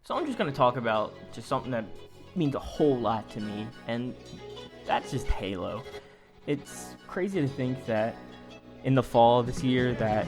So I'm just going to talk about just something that means a whole lot to me, and that's just Halo. It's crazy to think that in the fall of this year that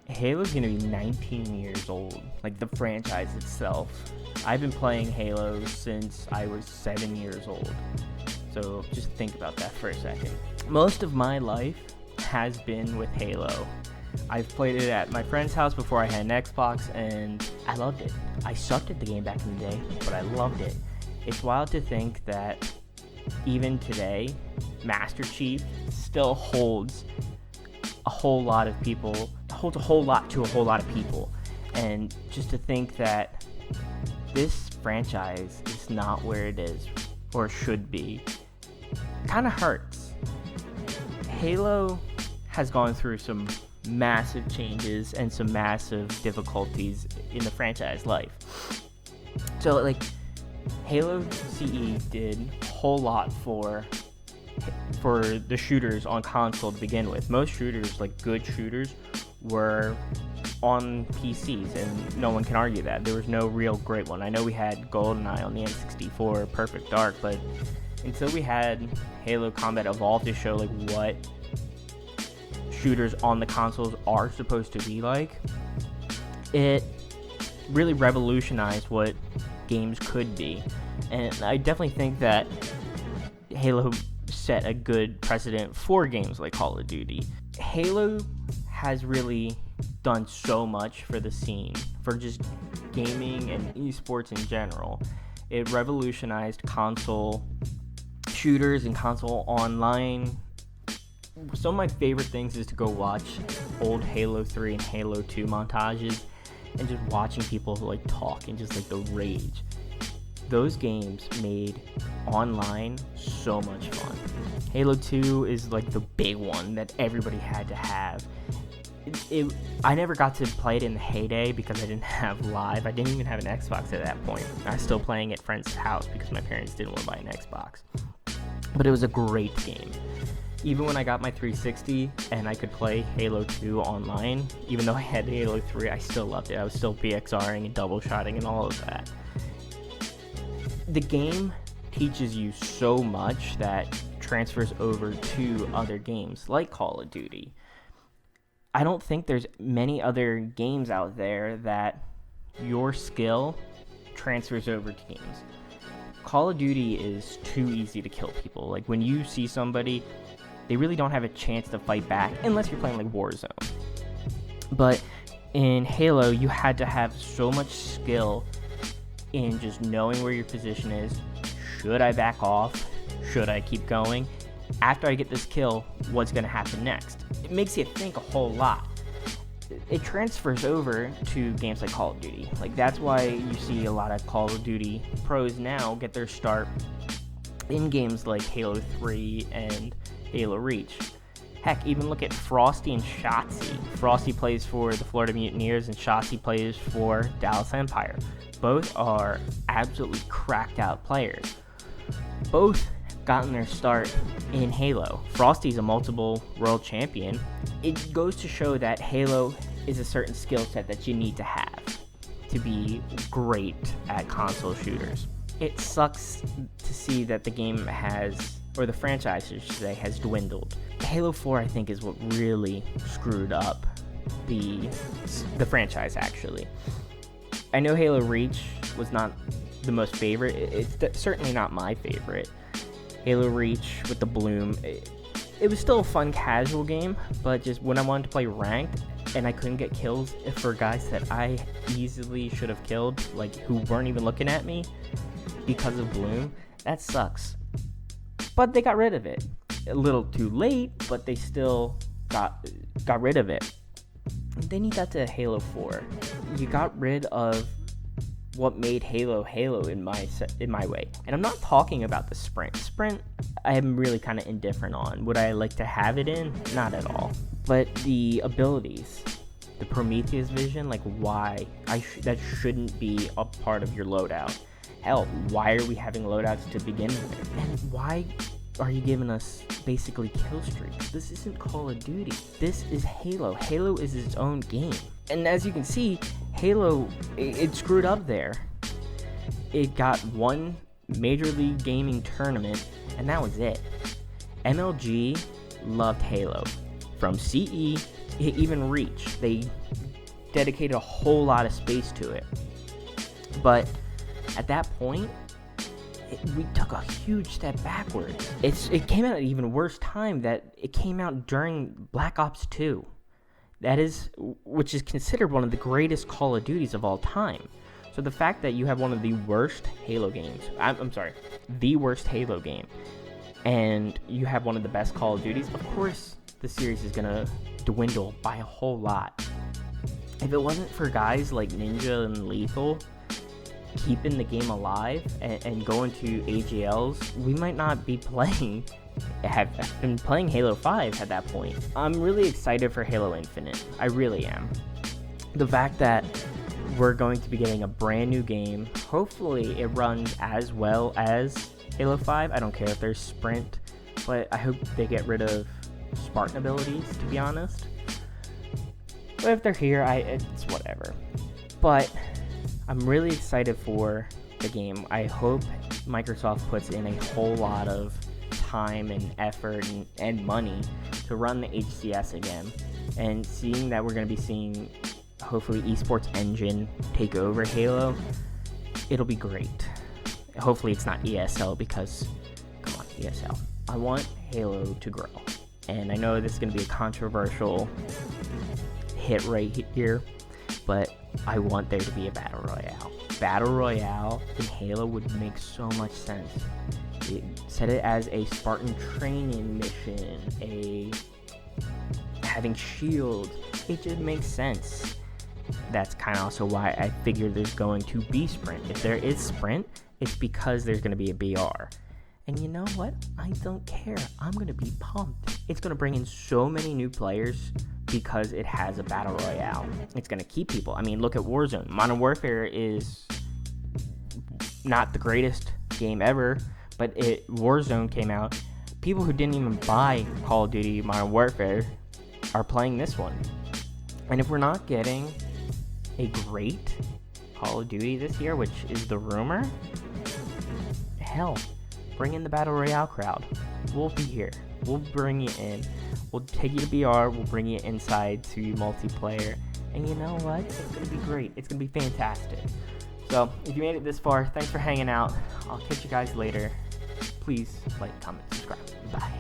Halo's going to be 19 years old, like the franchise itself. I've been playing Halo since I was 7 years old. So just think about that for a second. Most of my life has been with Halo. I've played it at my friend's house before I had an Xbox, and I loved it. I sucked at the game back in the day, but I loved it. It's wild to think that even today, Master Chief still holds a whole lot of people, holds a whole lot to a whole lot of people. And just to think that this franchise is not where it is or should be, kind of hurts. Halo has gone through some massive changes and some massive difficulties in the franchise life. So, like, Halo CE did a whole lot for the shooters on console to begin with. Most shooters, like good shooters, were on PCs, and no one can argue that. There was no real great one. I know we had GoldenEye on the N64, Perfect Dark, but until we had Halo Combat Evolved to show like what shooters on the consoles are supposed to be like, it really revolutionized what games could be. And I definitely think that Halo set a good precedent for games like Call of Duty. Halo has really done so much for the scene, for just gaming and esports in general. It revolutionized console shooters and console online. Some of my favorite things is to go watch old Halo 3 and Halo 2 montages and just watching people like talk and just like the rage. Those games made online so much fun. Halo 2 is like the big one that everybody had to have. I never got to play it in the heyday because I didn't have live. I didn't even have an Xbox at that point. I was still playing at friends' house because my parents didn't want to buy an Xbox. But it was a great game. Even when I got my 360 and I could play Halo 2 online, even though I had Halo 3, I still loved it. I was still BXRing and double shotting and all of that. The game teaches you so much that transfers over to other games like Call of Duty. I don't think there's many other games out there that your skill transfers over to games. Call of Duty is too easy to kill people. Like, when you see somebody, they really don't have a chance to fight back unless you're playing like Warzone. But in Halo, you had to have so much skill in just knowing where your position is. Should I back off? Should I keep going? After I get this kill, what's going to happen next? It makes you think a whole lot. It transfers over to games like Call of Duty. Like, that's why you see a lot of Call of Duty pros now get their start in games like Halo 3 and Halo Reach. Heck, even look at Frosty and Shotzzy. Frosty plays for the Florida Mutineers and Shotzzy plays for Dallas Empire. Both are absolutely cracked out players. Both gotten their start in Halo. Frosty's a multiple world champion. It goes to show that Halo is a certain skill set that you need to have to be great at console shooters. It sucks to see that the game has, or the franchise, I should say, has dwindled. Halo 4, I think, is what really screwed up the franchise, actually. I know Halo Reach was not the most favorite. It's certainly not my favorite. Halo Reach with the Bloom, it was still a fun casual game, but just when I wanted to play ranked and I couldn't get kills for guys that I easily should have killed, like who weren't even looking at me because of Bloom, that sucks. But they got rid of it. A little too late, but they still got rid of it. They need that to Halo 4. You got rid of what made Halo in my way. And I'm not talking about the sprint I am really kind of indifferent on. Would I like to have it in? Not at all. But the abilities, the Prometheus vision, like why that shouldn't be a part of your loadout. Hell, why are we having loadouts to begin with? And why are you giving us basically kill streaks? This isn't Call of Duty. This is Halo. Halo is its own game. And as you can see, Halo, it screwed up there. it got one Major League Gaming tournament, and that was it. MLG loved Halo. From CE to even Reach, they dedicated a whole lot of space to it. But at that point, we took a huge step backwards. It came out at an even worse time, that it came out during Black Ops 2. Which is considered one of the greatest Call of Duties of all time. So the fact that you have one of the worst Halo games, the worst Halo game, and you have one of the best Call of Duties, of course the series is going to dwindle by a whole lot. If it wasn't for guys like Ninja and Lethal keeping the game alive and going to AGLs, we might not be have been playing Halo 5 at that point. I'm really excited for Halo Infinite. I really am. The fact that we're going to be getting a brand new game, hopefully it runs as well as Halo 5. I don't care if there's sprint, but I hope they get rid of Spartan abilities, to be honest. But if they're here, it's whatever. But I'm really excited for the game. I hope Microsoft puts in a whole lot of time and effort and money to run the HCS again. And seeing that we're going to be seeing, hopefully, Esports Engine take over Halo, it'll be great. Hopefully it's not ESL, because, come on, ESL. I want Halo to grow. And I know this is going to be a controversial hit right here, but I want there to be a Battle Royale. Battle Royale in Halo would make so much sense. Set it as a Spartan training mission, having shields. It just makes sense. That's kind of also why I figure there's going to be sprint. If there is sprint, it's because there's going to be a BR. And you know what? I don't care. I'm going to be pumped. It's going to bring in so many new players because it has a Battle Royale. It's going to keep people. I mean, look at Warzone. Modern Warfare is not the greatest game ever, but Warzone came out. People who didn't even buy Call of Duty Modern Warfare are playing this one. And if we're not getting a great Call of Duty this year, which is the rumor, hell, bring in the Battle Royale crowd. We'll be here. We'll bring you in. We'll take you to BR. We'll bring you inside to multiplayer. And you know what? It's going to be great. It's going to be fantastic. So, if you made it this far, thanks for hanging out. I'll catch you guys later. Please like, comment, subscribe. Bye.